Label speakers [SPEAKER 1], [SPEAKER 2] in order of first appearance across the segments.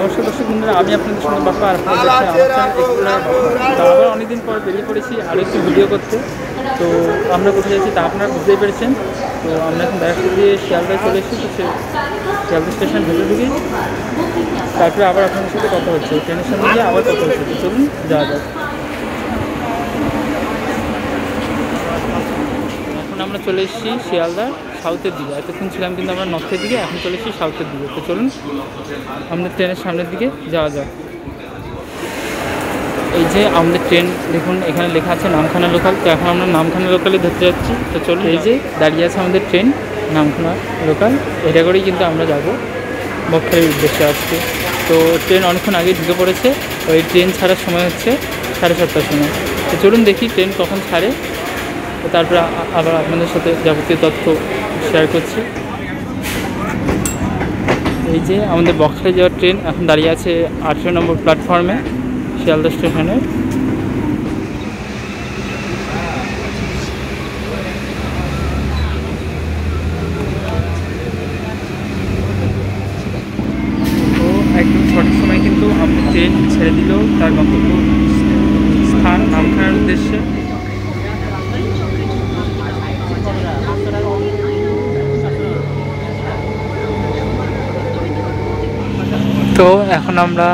[SPEAKER 1] নমস্কার দর্শক বন্ধুরা, আমি আপনাদের সঙ্গে বাপ্পা আর আপনারা দেখছেন আমার চ্যানেল এক্সপ্লোরার বাপ্পা। তো আবার অনেকদিন পর বেরিয়ে পড়েছি আরও একটি ভিডিও করতে। তো আমরা কোথায় যাচ্ছি তা আপনারা বুঝতেই পেরেছেন। তো আমরা এখন ব্যারাকপুর দিয়ে শিয়ালদায় চলে এসেছি। তো শিয়ালদা স্টেশন ভেতর দিকে, তারপরে আবার আপনাদের সাথে কথা হচ্ছে, ট্রেনের সামনে গিয়ে আবার কথা হচ্ছে। তো চলুন যাওয়া যাক। এখন আমরা চলে এসেছি শিয়ালদার সাউথের দিকে। এতক্ষণ ছিলাম কিন্তু আমরা নর্থের দিকে, এখন চলে এসেছি সাউথের দিকে। তো চলুন আমাদের ট্রেনের সামনের দিকে যাওয়া যাক। এই যে আমাদের ট্রেন দেখুন, এখানে লেখা আছে নামখানা লোকাল। তো এখন আমরা নামখানা লোকালে ধরতে যাচ্ছি। তো চলুন, এই যে দাঁড়িয়ে আছে আমাদের ট্রেন নামখানা লোকাল, এটা করেই কিন্তু আমরা যাব বকখালির উদ্দেশ্যে আজকে। তো ট্রেন অনেকক্ষণ আগে ঢুকে পড়েছে। ওই ট্রেন ছাড়ার সময় হচ্ছে 7:30টার সময়। তো চলুন দেখি ট্রেন কখন ছাড়ে, তো তারপরে আবার আপনাদের সাথে যাবতীয় তথ্য শেয়ার করছি। এই যে আমাদের বকখালি যাওয়ার ট্রেন এখন দাঁড়িয়ে আছে 18 নম্বর প্ল্যাটফর্মে শিয়ালদা স্টেশনে। তো একদম সঠিক সময় কিন্তু আমাদের ট্রেন ছেড়ে দিল তার গন্তব্য স্থান নামখানার উদ্দেশ্যে। তো এখন আমরা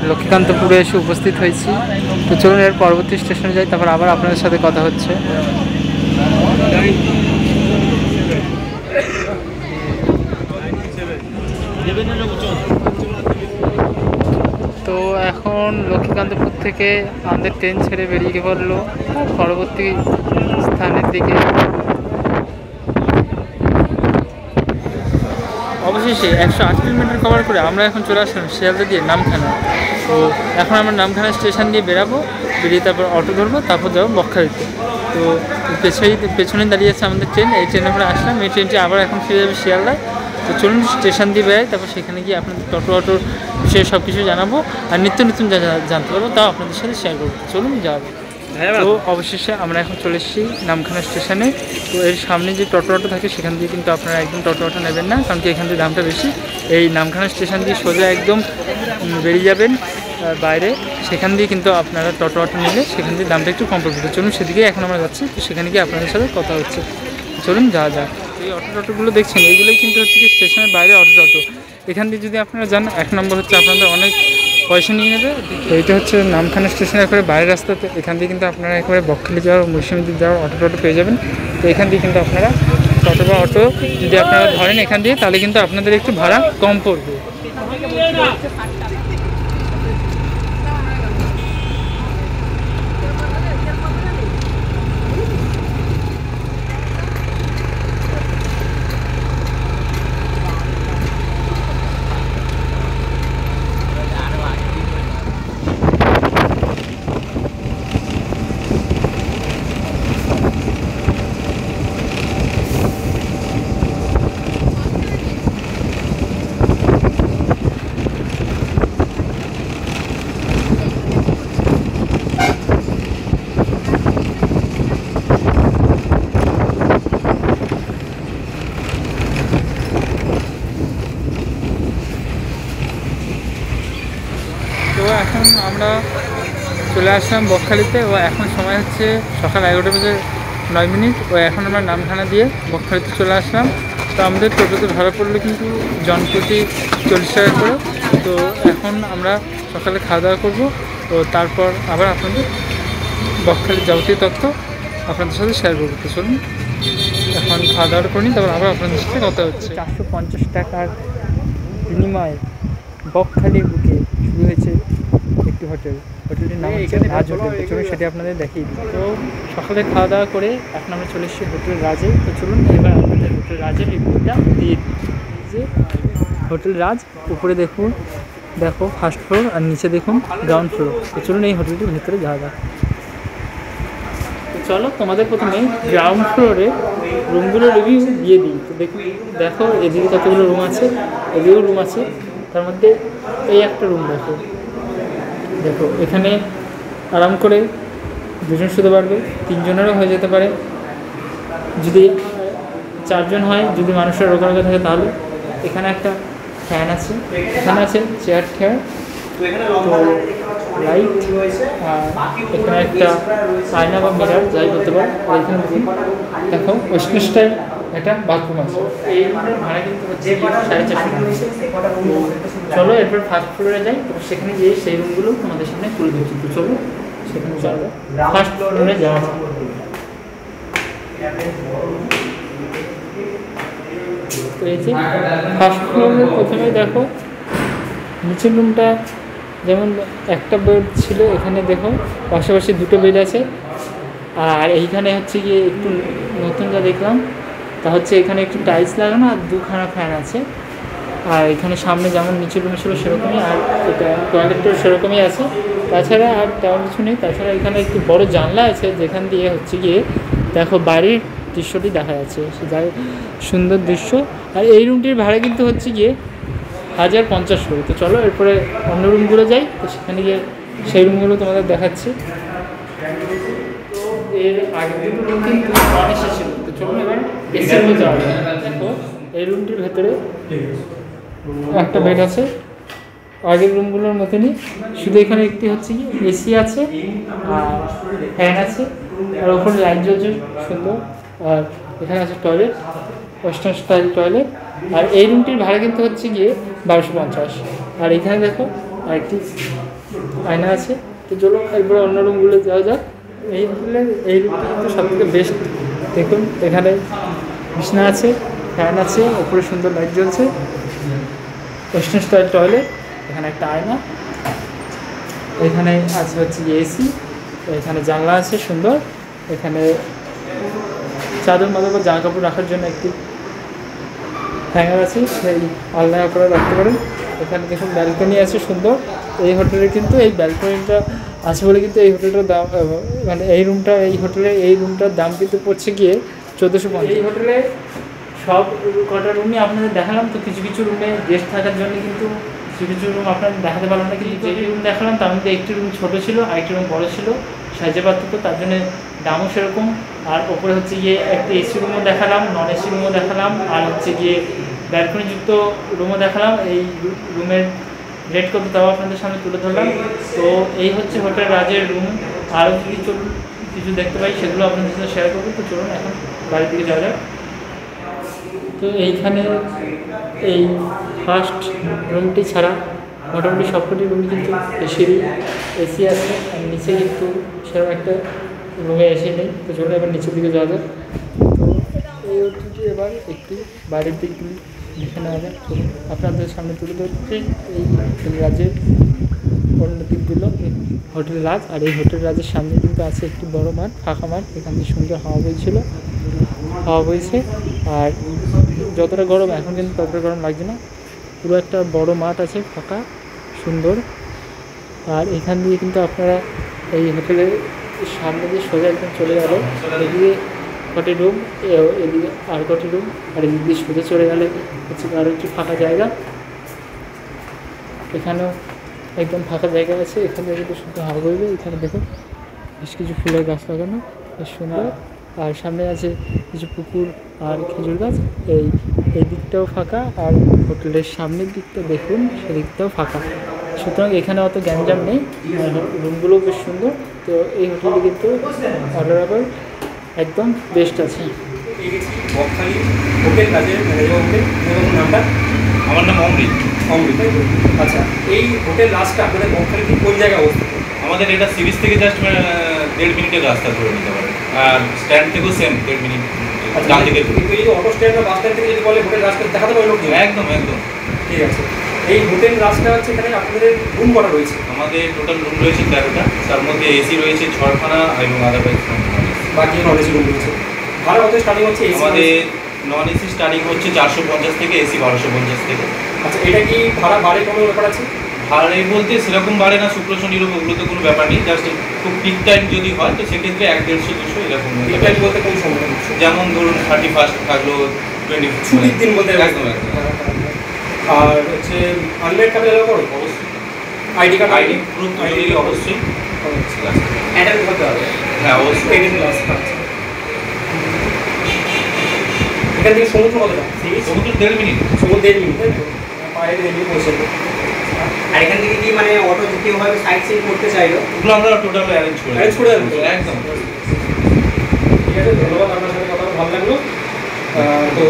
[SPEAKER 1] লক্ষ্মীকান্তপুরে এসে উপস্থিত হয়েছি। তো চলুন এর পরবর্তী স্টেশনে যাই, তারপর আবার আপনাদের সাথে কথা হচ্ছে। তো এখন লক্ষ্মীকান্তপুর থেকে আমাদের ট্রেন ছেড়ে বেরিয়ে পড়লো পরবর্তী স্থানের দিকে। অবশেষে 108 কিলোমিটার কভার করে আমরা এখন চলে আসলাম শিয়ালদা দিয়ে নামখানা। তো এখন আমরা নামখানা স্টেশন দিয়ে বেরিয়ে তারপর অটো ধরবো, তারপর যাবো বকখালিতে। তো পেছনে দাঁড়িয়ে আছে আমাদের ট্রেন, এই ট্রেনে করে আসলাম। এই ট্রেনটি আবার এখন ফিরে যাবে শিয়ালদায়। তো চলুন স্টেশন দিয়ে বেরাই, তারপর সেখানে গিয়ে আপনাদের অটোর বিষয়ে সব কিছু জানাবো, আর নিত্য নতুন যা জানতে পারবো তাও আপনাদের সাথে শেয়ার করবো। চলুন যাবো। তো অবশেষে আমরা এখন চলে এসেছি নামখানা স্টেশনে। তো এর সামনে যে টোটো থাকে সেখান দিয়ে কিন্তু আপনারা একদম টোটো নেবেন না, কারণ কি এখান থেকে দামটা বেশি। এই নামখানা স্টেশন দিয়ে সোজা একদম বেরিয়ে যাবেন বাইরে, সেখান দিয়ে কিন্তু আপনারা টোটো নিলে সেখান দিয়ে দামটা একটু কম পড়বে। চলুন সেদিকে এখন আমরা যাচ্ছি। তো সেখানে গিয়ে আপনাদের সাথে কথা হচ্ছে। চলুন যাওয়া যাক। এই টোটোগুলো দেখছেন, এইগুলোই কিন্তু হচ্ছে কি স্টেশনের বাইরে টোটো। এখান দিয়ে যদি আপনারা যান, 1 নম্বর হচ্ছে আপনাদের অনেক পয়সা নিয়ে নেবে। এইটা হচ্ছে নামখানা স্টেশনের একেবারে বাইরের রাস্তাতে। এখান দিয়ে কিন্তু আপনারা একেবারে বকখালি যাওয়ার, মৌসুমীদ্বীপ যাওয়ার টোটো পেয়ে যাবেন। তো এখান দিয়ে কিন্তু আপনারা টোটো বা অটো যদি আপনারা ধরেন এখান দিয়ে, তাহলে কিন্তু আপনাদের একটু ভাড়া কম পড়বে। তো এখন আমরা চলে আসলাম বকখালিতে। ও এখন সময় হচ্ছে সকাল 11:09। ও এখন আমরা নামখানা দিয়ে বকখালিতে চলে আসলাম। তো আমাদের টোটোতে ভাড়া পড়লো কিন্তু জনপ্রতি 40 টাকা করে। তো এখন আমরা সকালে খাওয়া দাওয়া করবো, তো তারপর আবার আপনাদের বকখালির যাবতীয় তথ্য আপনাদের সাথে শেয়ার করবো। তো চলুন এখন খাওয়া দাওয়া করিনি, তারপর আবার আপনাদের সাথে কথা হচ্ছে। 450 টাকার বিনিময়ে বকখালির বুকে শুরু হয়েছে একটি হোটেলটির নাম হচ্ছে রাজ হোটেল। তো চলুন সেটি আপনাদের দেখিয়ে দিই। তো সকালে খাওয়া দাওয়া করে এখন আমরা চলে এসেছি হোটেল রাজে। তো চলুন এবার আপনাদের হোটেল রাজের রিভিউটা দিয়ে দিই। যে হোটেল রাজ, উপরে দেখো ফার্স্ট ফ্লোর, আর নিচে দেখুন গ্রাউন্ড ফ্লোর। তো চলুন এই হোটেলটির ভেতরে যাওয়া যাক। তো চলো তোমাদের প্রথমে গ্রাউন্ড ফ্লোরে রুমগুলোর রিভিউ দিয়ে দিই। তো দেখো এদিকে কতগুলো রুম আছে, এদিকেও রুম আছে। তার মধ্যে এই একটা রুম দেখো এখানে আরাম করে 2জন শুতে পারবে, 3জনেরও হয়ে যেতে পারে। যদি 4জন হয়, যদি মানুষের রোগা থাকে, তাহলে এখানে একটা ফ্যান আছে, এখানে আছে চেয়ার ঠেয়ার, তো লাইট, আর এখানে একটা আয়না বা মিরার যাই বলতে পারো। আর এখানে দেখো ওয়েস্টার্ন স্টাইল একটা বাথরুম আছে। এই রুমের ভাড়া কিন্তু হচ্ছে 450 টাকা। চলো এরপর ফার্স্ট ফ্লোরে যাই, তো সেখানে গিয়ে সেই রুমগুলো তোমাদের সামনে তুলে দিচ্ছি। তো চলো সেখানে যাওয়া যায়, ফার্স্ট ফ্লোরে যাওয়া যায়। তো এই যে ফার্স্ট ফ্লোরে প্রথমে দেখো নিচের রুমটা যেমন একটা বেড ছিল, এখানে দেখো পাশাপাশি দুটো বেড আছে। আর এইখানে হচ্ছে গিয়ে একটু নতুন যা দেখলাম তা হচ্ছে এখানে একটু টাইলস লাগানো আর দুখানা ফ্যান আছে। আর এখানে সামনে যেমন নিচের রুমে ছিল সেরকমই, আর এটা টয়লেটটাও সেরকমই আছে। তাছাড়া আর তেমন কিছু নেই। তাছাড়া এখানে একটু বড় জানলা আছে যেখান দিয়ে হচ্ছে গিয়ে দেখো বাইরের দৃশ্যটি দেখা যাচ্ছে, সে যাই সুন্দর দৃশ্য। আর এই রুমটির ভাড়া কিন্তু হচ্ছে গিয়ে 1050 করে। তো চলো এরপরে অন্য রুমগুলো যাই, তো সেখানে গিয়ে সেই রুমগুলো তোমাদের দেখাচ্ছি। তো এর আগে দুটো রুম কিন্তু নন এসি ছিল, তো চলো এবার এসির রুমে যাওয়া যায়। দেখো এই রুমটির ভেতরে একটা বেড আছে আগের রুমগুলোর মতনই, শুধু এখানে একটি হচ্ছে কি এসি আছে আর ফ্যান আছে, আর ওপরে লাইট জ্বলছে সুন্দর। আর এখানে আছে টয়লেট, ওয়েস্টার্ন স্টাইল টয়লেট। আর এই রুমটির ভাড়া কিন্তু হচ্ছে গিয়ে 1250। আর এখানে দেখো আরেকটি আয়না আছে। তো চলো একবারে অন্য রুমগুলো যাওয়া যাক। এই রুমটা কিন্তু সব থেকে বেস্ট। দেখুন এখানে বিছনা আছে, ফ্যান আছে, ওপরে সুন্দর লাইট জ্বলছে, ওয়েস্টার্ন স্টাইল টয়লেট, এখানে একটা আয়না, এখানে আছে হচ্ছে এসি, এখানে জানলা আছে সুন্দর, এখানে চাদর মাদর বা জামা কাপড় রাখার জন্য একটি হ্যাঙ্গার আছে, সেই আলনা করে রাখতে পারেন। এখানে দেখুন ব্যালকনি আছে সুন্দর। এই হোটেলে কিন্তু এই ব্যালকনিটা আছে বলে কিন্তু এই হোটেলটার দাম, মানে এই রুমটার দাম কিন্তু পড়ছে গিয়ে 1450। এই হোটেলে সব কটা রুমই আপনাদের দেখালাম। তো কিছু কিছু রুমে গেস্ট থাকার জন্য কিন্তু কিছু রুম আপনাদের দেখাতে পারলাম না, কিন্তু যে রুম দেখালাম তার মধ্যে একটি রুম ছোটো ছিল, আরেকটি রুম বড়ো ছিল, সাইজে পার্থক্য, তার জন্য দামও সেরকম। আর ওপরে হচ্ছে গিয়ে একটা এসি রুমও দেখালাম, নন এসি রুমও দেখালাম, আর হচ্ছে গিয়ে ব্যালকনিযুক্ত রুমও দেখালাম। এই রুমের রেট কত তাও আপনাদের সামনে তুলে ধরলাম। তো এই হচ্ছে হোটেল রাজের রুম। আরও যদি কিছু দেখতে পাই সেগুলো আপনাদের সাথে শেয়ার করবো। তো চলুন এখন বাড়ির দিকে যাওয়া যাক। তো এইখানে এই ফার্স্ট রুমটি ছাড়া মোটামুটি সবকটি রুমই কিন্তু এসি আছে, আর নিচে কিন্তু সেরকম একটা রুমে এসি নেই। তো চলুন এবার নিচের দিকে যাওয়া যাক। তো এই হোটেলটি এবার একটু বাইরের দিকগুলি দেখে নেওয়া যাক। চলুন আপনাদের সামনে তুলে ধরছি এই হোটেল রাজের অন্য দিকগুলো। হোটেল রাজ, আর এই হোটেল রাজের সামনে কিন্তু আছে একটি বড় মাঠ, ফাঁকা মাঠ, এখান থেকে সুন্দর হাওয়া বইছে। আর যতটা গরম এখন কিন্তু ততটা গরম লাগছে না, পুরো একটা বড় মাঠ আছে ফাঁকা সুন্দর। আর এখান দিয়ে কিন্তু আপনারা এই হোটেলের সামনে দিয়ে সোজা একদম চলে গেলে এদিকে কটি রুম, এদিকে আর কটি রুম, আর এদিক দিয়ে সোজা চলে গেলে হচ্ছে আরও একটু ফাঁকা জায়গা। এখানেও একদম ফাঁকা জায়গা আছে, এখান থেকে কিন্তু সুন্দর হাওয়া বইবে। এখানে দেখুন বেশ কিছু ফুলের গাছ লাগানো, বেশ সুন্দর। আর সামনে আছে কিছু পুকুর আর খেজুর গাছ। এই দিকটাও ফাঁকা, আর হোটেলের সামনের দিকটা দেখুন সেদিকটাও ফাঁকা। সুতরাং এখানে অত গ্যাঞ্জাম নেই, রুমগুলোও বেশ সুন্দর। তো এই হোটেলটি কিন্তু অর্ডারেবল, একদম বেস্ট আছে।
[SPEAKER 2] আমার নাম অমৃত।
[SPEAKER 3] আচ্ছা, এই হোটেল রাজটা আপনাদের বকখালিতে কোন জায়গায় অবস্থিত?
[SPEAKER 2] আমাদের এটা সি বিচ থেকে জাস্ট 1.5 মিনিটের রাস্তা ধরে নিতে পারেন, আর স্ট্যান্ড থেকেও সেম 1.5 মিনিট ডান দিকে।
[SPEAKER 3] কিন্তু এই অটো স্ট্যান্ড বা বাস স্ট্যান্ড থেকে যদি বলে হোটেল রাজটা দেখাতে পারবে লোক?
[SPEAKER 2] একদম
[SPEAKER 3] ঠিক আছে। এই হোটেল রাজটা হচ্ছে এখানে আপনাদের রুম করা রয়েছে?
[SPEAKER 2] আমাদের টোটাল রুম রয়েছে 13টা, তার মধ্যে এসি রয়েছে 6খানা এবং আদারওয়াইজ
[SPEAKER 3] বাকি নন এসি রুম রয়েছে। ভাড়া কত স্টার্টিং হচ্ছে?
[SPEAKER 2] আমাদের নন এসি স্টার্টিং হচ্ছে 450 থেকে, এসি 1250 থেকে।
[SPEAKER 3] আচ্ছা, এটা কি ভাড়া বাড়ে কোনো ব্যাপার আছে?
[SPEAKER 2] ভাড়া বলতে সেরকম বাড়ে না, শুক্র শনির ওগুলো তো কোনো ব্যাপার নেই, জাস্ট খুব পিক টাইম যদি হয় তো সেক্ষেত্রে 100-150-200 এরকম।
[SPEAKER 3] পিক টাইম বলতে কোন সময়?
[SPEAKER 2] যেমন ধরুন 31 থাকলো, 20
[SPEAKER 3] ছুটির দিন বলতে?
[SPEAKER 2] একদম।
[SPEAKER 3] আর হচ্ছে আনলাইন কার্ড এলাকা করো?
[SPEAKER 2] অবশ্যই।
[SPEAKER 3] ID card?
[SPEAKER 2] আইডি প্রুফ অবশ্যই।
[SPEAKER 3] অ্যাডাল্ট হতে হবে?
[SPEAKER 2] হ্যাঁ অবশ্যই।
[SPEAKER 3] এখান থেকে সমুদ্র কতটা?
[SPEAKER 2] সমুদ্র 1.5 মিনিট।
[SPEAKER 3] সমুদ্র 1.5 মিনিট, তাই তো? পাহাড়ে নেমে পৌঁছে যাবে।
[SPEAKER 4] আর এখান থেকে কি মানে অটো কেউ হয়তো সাইড সিন করতে চাইলো?
[SPEAKER 2] ওগুলো আমরা টোটাল অ্যারেঞ্জ করে
[SPEAKER 3] Arrange করে দেবো?
[SPEAKER 2] একদম।
[SPEAKER 3] ঠিক আছে, ধন্যবাদ, আপনার সাথে কথা বলে ভালো লাগলো। তো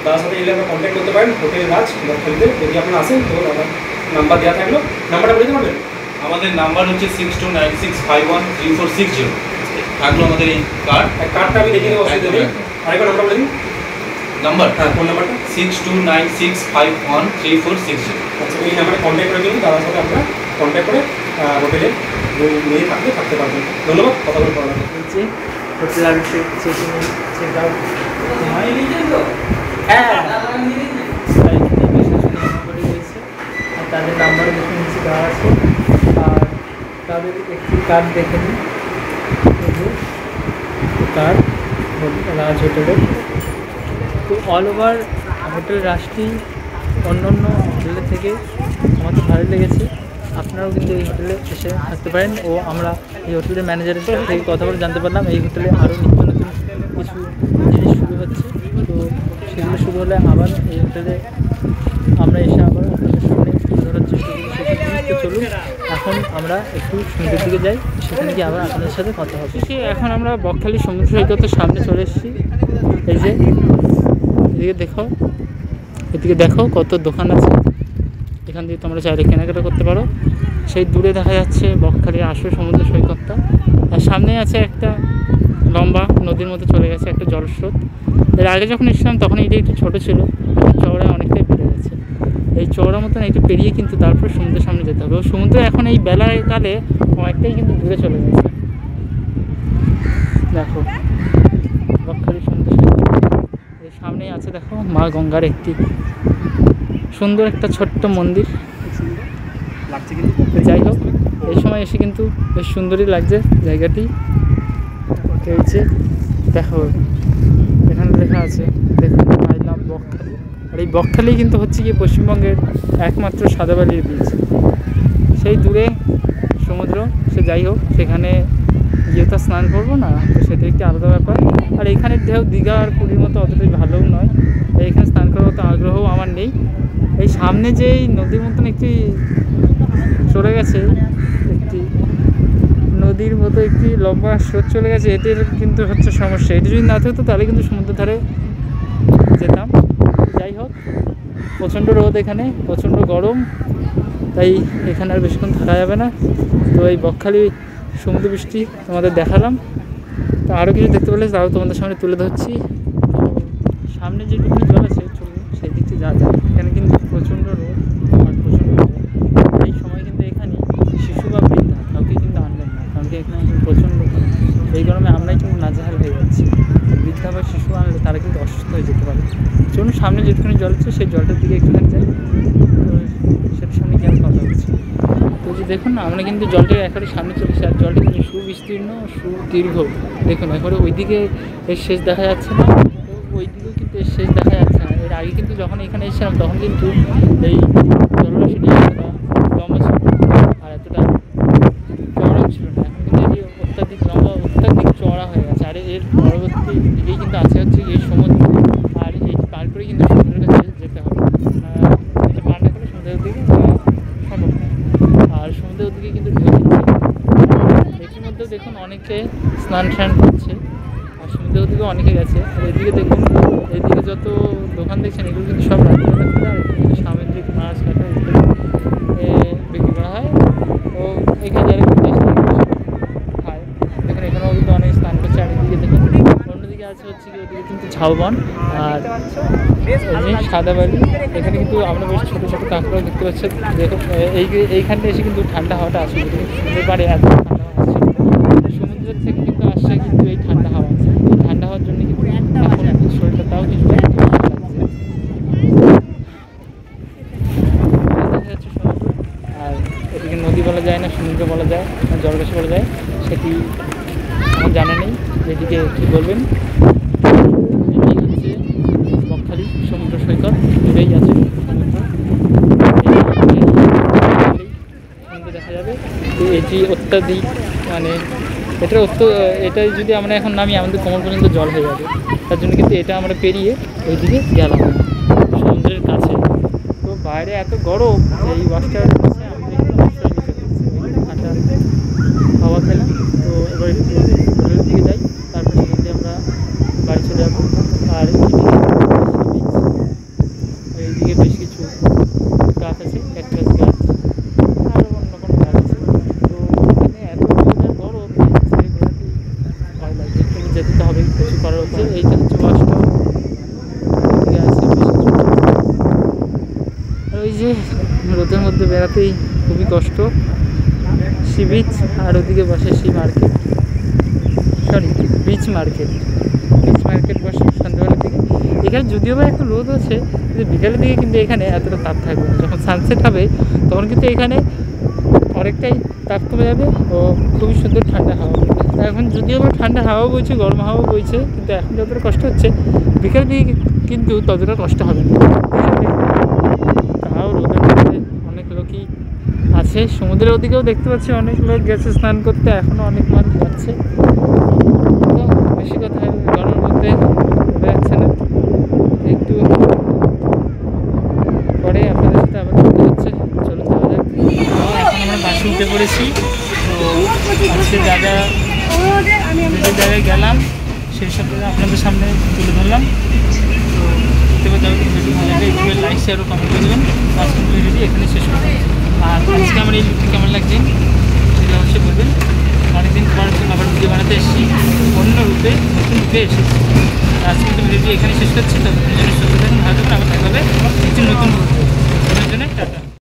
[SPEAKER 3] তার সাথে এলে আপনারা কন্ট্যাক্ট করতে পারেন হোটেল রাজ বকখালিতে। যদি আপনারা আসেন তো আমার নাম্বার দেওয়া থাকলো, নাম্বারটা বলে দিতে পারবেন?
[SPEAKER 2] আমাদের নাম্বার হচ্ছে 6296513460 থাকলো আমাদের এই কার্ড।
[SPEAKER 3] কার্ডটা আমি দেখিয়ে দেবো, অসুবিধা নেই। আরেকবার নাম্বার বলে দিন।
[SPEAKER 2] নাম্বার
[SPEAKER 3] হ্যাঁ, ফোন নাম্বারটা।
[SPEAKER 2] 6296513460।
[SPEAKER 3] আচ্ছা, এই নাম্বারে কন্ট্যাক্ট করে দিন, তার সাথে আপনারা কন্ট্যাক্ট করে হোটেলে নিয়ে থাকতে পারবেন। ধন্যবাদ, কথা বলে ভালো লাগলো।
[SPEAKER 1] নিচে হোটেল আর চেক আউট
[SPEAKER 4] হ্যাঁ,
[SPEAKER 1] আর তাদের নাম্বার দেখে নিচে দেওয়া আছে। আর তাদের একটি কার্ড দেখে নিন, কার্ড রাজ হোটেলের। তো অল ওভার হোটেল রাজটি অন্য অন্য হোটেলের থেকে আমার তো ভালো লেগেছে। আপনারাও কিন্তু এই হোটেলে এসে থাকতে পারেন। ও আমরা এই হোটেলের ম্যানেজারের সাথে থেকে কথা বলে জানতে পারলাম এই হোটেলে আরও নিত্য নতুন কিছু জিনিস শুরু হচ্ছে। তো সেগুলো শুরু হলে আবার এই হোটেলে আমরা এসে আবার আপনাদের সামনে তুলে ধরার চেষ্টা করি সেসব জিনিস। তো চলুন এখন আমরা একটু সমুদ্রের দিকে যাই, সেখানে গিয়ে আবার আপনাদের সাথে কথা হবে। এখন আমরা বকখালি সমুদ্র সৈকতের সামনে চলে এসেছি। এই যে এদিকে দেখো কত দোকান আছে, এখান দিয়ে তোমরা চাইলে কেনাকাটা করতে পারো। সেই দূরে দেখা যাচ্ছে বকখালির আসল সমুদ্র সৈকতটা, আর সামনেই আছে একটা লম্বা নদীর মধ্যে চলে গেছে একটা জলস্রোত। এর আগে যখন এসেছিলাম তখন এটা একটু ছোটো ছিল, এখন চওড়া অনেকটাই বেড়ে গেছে। এই চওড়া মতন একটু পেরিয়ে কিন্তু তারপর সমুদ্রের সামনে যেতে হবে। সমুদ্র এখন এই বেলাকালে অনেকটাই কিন্তু দূরে চলে গেছে। দেখো বকখালি সমুদ্র সৈকত, এর সামনেই আছে দেখো মা গঙ্গার একটি সুন্দর একটা ছোট্ট মন্দির লাগছে। কিন্তু যাই হোক, এই সময় এসে কিন্তু বেশ সুন্দরই লাগছে জায়গাটি। হয়েছে দেখো এখানে লেখা আছে, দেখুন আই লাভ বকখালি। আর এই বকখালি কিন্তু হচ্ছে গিয়ে পশ্চিমবঙ্গের একমাত্র সাদাবালির বীচ। সেই দূরে সমুদ্র, সে যাই হোক, সেখানে গিয়ে তো স্নান করবো না, তো সেটা একটি আলাদা ব্যাপার। আর এখানের ঢেউ দীঘা আর পুরীর মতো অতটাই ভালোও নয়, তাই এখানে স্নান করার মতো আগ্রহও আমার নেই। এই সামনে যে এই নদীর মতন একটি চলে গেছে, একটি নদীর মতো একটি লম্বা স্রোত চলে গেছে, এটির কিন্তু হচ্ছে সমস্যা। এটি যদি না থাকতো তাহলে কিন্তু সমুদ্রের ধারে যেতাম। যাই হোক, প্রচণ্ড রোদ, এখানে প্রচণ্ড গরম, তাই এখানে আর বেশিক্ষণ থাকা যাবে না। তো এই বকখালি সমুদ্র বৃষ্টি তোমাদের দেখালাম। তো আরও কিছু দেখতে পেলে তাও তোমাদের সামনে তুলে ধরছি। সামনে যেটুকুনি জল আছে চলুন সেই দিকটি যাওয়া যায়। এখানে কিন্তু প্রচণ্ড রোদ আর প্রচণ্ড গরম। এই সময় কিন্তু এখানে শিশু বা বৃদ্ধা কাউকে কিন্তু আনবেন না, কারণ কি এখানে প্রচণ্ড গরম। এই গরমে আমরাই কিন্তু নাজেহাল হয়ে যাচ্ছি। বৃদ্ধা বা শিশু আনলে তারা কিন্তু অসুস্থ হয়ে যেতে পারে। চলুন সামনে যেটুকুনি জল আছে সেই জলটার দিকে একটুখানি যাই, তো সেটার সামনে গিয়ে কথা হচ্ছে। তো যে দেখুন আমরা কিন্তু জলটার একেবারে সামনে চলে এসেছি, আর জলটা কিন্তু সুবিস্তীর্ণ সুদীর্ঘ। দেখুন একবারে ওইদিকে এর শেষ দেখা যাচ্ছে না, তো ওই দিকেও কিন্তু এর শেষ দেখা যাচ্ছে না। এর আগে কিন্তু যখন এখানে এসেছিলাম তখন কিন্তু এই জলরাশিটি এতটা লম্বা ছিল আর এতটা চওড়াও ছিল না। এখন কিন্তু এটি অত্যাধিক লম্বা, অত্যাধিক চওড়া হয়ে গেছে। আর এর পরবর্তী দিকেই কিন্তু আছে হচ্ছে এই সমুদ্র, আর এটি পার করে কিন্তু সমুদ্রের কাছে যেতে হবে। এটা পার না করে সমুদ্রের দিকে সম্ভব নয়। আর সমুদ্রের দিকে কিন্তু ঢেউ দিচ্ছে। এটির মধ্যেও দেখুন অনেকে স্নান করছে, আর সমুদ্রের দিকেও অনেকে গেছে। আর এদিকে দেখুন, এদিকে যত দোকান দেখছেন এগুলো কিন্তু সব রাত্রিবেলা খুলে, আর এখানে কিন্তু সামুদ্রিক মাছ কাটা ইত্যাদি বিক্রি করা হয়। ও এখানে যারা ঘুরতে আসে খায়। দেখুন এখানেও কিন্তু অনেক স্নান করছে। আর এদিকে দেখুন অন্যদিকে আছে হচ্ছে কি ওদিকে কিন্তু ঝাউবন আর সাদাবালি। এখানে কিন্তু আমরা বেশ ছোটো ছোটো কাঁকড়াও দেখতে পাচ্ছি। দেখুন এইখানটা এসে কিন্তু ঠান্ডা হাওয়াটা আসে, সমুদ্রের পাড়ে এত ঠান্ডা হাওয়া আসছে, সমুদ্রের থেকে কিন্তু আসছে কিন্তু এই ঠান্ডা হাওয়া। এই ঠান্ডা হওয়ার জন্য কিন্তু এখন শরীরটা তাও কিছুটা লাগছে। দেখা যাচ্ছে সমুদ্র, আর এদিকে নদী বলা যায় না, সমুদ্র বলা যায় না, জলরাশি বলা যায়, সেটি আমার জানা নেই। এদিকে কী বলবেন? এটি হচ্ছে বকখালি সমুদ্র সৈকত, দূরেই আছে সমুদ্র, সমুদ্র দেখা যাবে। তো এটি অত্যাধিক মানে এটাই যদি আমরা এখন নামি আমাদের কোমর পর্যন্ত জল হয়ে যাবে। তার জন্য কিন্তু এটা আমরা পেরিয়ে ওইদিকে গেলাম সমুদ্রের কাছে। তো বাইরে এত গরম এই বাসটার বসে আমাদের একটু আশ্রয় নিতে হচ্ছে। ঠান্ডা হাওয়া খেলাম। তো এবার একটু হোটেলের দিকে যাই, তারপর সেখান থেকে আমরা বাড়ি চলে যাবো। আর এইদিকে বেশ কিছু গাছ আছে, ক্যাকটাস গাছ আর অন্য কোনো গাছ আছে। তো এখানে এত রোদের গরম ছেড়ে বেড়াতেই ভয় লাগে, কিন্তু যেতে তো হবে, কিছু করার হচ্ছে। এইটা হচ্ছে বাসটা, ওইদিকে আছে বেশ কিছু। আর ওই যে রোদের মধ্যে বেড়াতেই খুবই কষ্ট। সি বিচ আর ওদিকে বসে sea market, sorry beach market বসে সন্ধ্যাবেলার দিকে। এখানে যদিও বা এখন রোদ আছে, কিন্তু বিকালের দিকে কিন্তু এখানে এতটা তাপ থাকবে না। যখন সানসেট হবে তখন কিন্তু এখানে অনেকটাই তাপ কমে যাবে ও খুবই সুন্দর ঠান্ডা হাওয়া বইবে। এখন যদিও বা ঠান্ডা হাওয়া বইছে, গরম হাওয়া বইছে, কিন্তু এখন যতটা কষ্ট হচ্ছে বিকালের দিকে কিন্তু ততটা কষ্ট হবে না। তাও রোদের মধ্যে অনেক লোকই আছে। সমুদ্রের ওদিকেও দেখতে পাচ্ছি অনেক লোক গেছে স্নান করতে, এখনও অনেক মানুষ যাচ্ছে। তো বেশি কথা গরমের মধ্যে যাচ্ছে না, একটু পরে আপনাদের সাথে আবার কথা হচ্ছে। চলুন যাওয়া যাক। এখন আমরা বাসে উঠে পড়েছি। তো আজকে যে জায়গায় গেলাম সেই সব আপনাদের সামনে তুলে ধরলাম। তো দেখতে পাচ্ছি ভিডিওটি ভালো লাগে, ইউটিউবে লাইক শেয়ার ও কমেন্ট করে দেবেন। আজকের ভিডিওটি এখানে শেষ করব। আর আজকে আমার এই লুকটি কেমন লাগছে সেটা অবশ্যই বলবেন। অনেকদিন পর আবার ভিডিও বানাতে এসেছি, অন্য রূপে নতুন রূপে এসেছি। আজকে কিন্তু ভিডিওটি এখানে শেষ করছি। তো সুস্থ থাকুন, ভালো থাকুন, আবার দেখা হবে একটি নতুন ভিডিও। টাটা।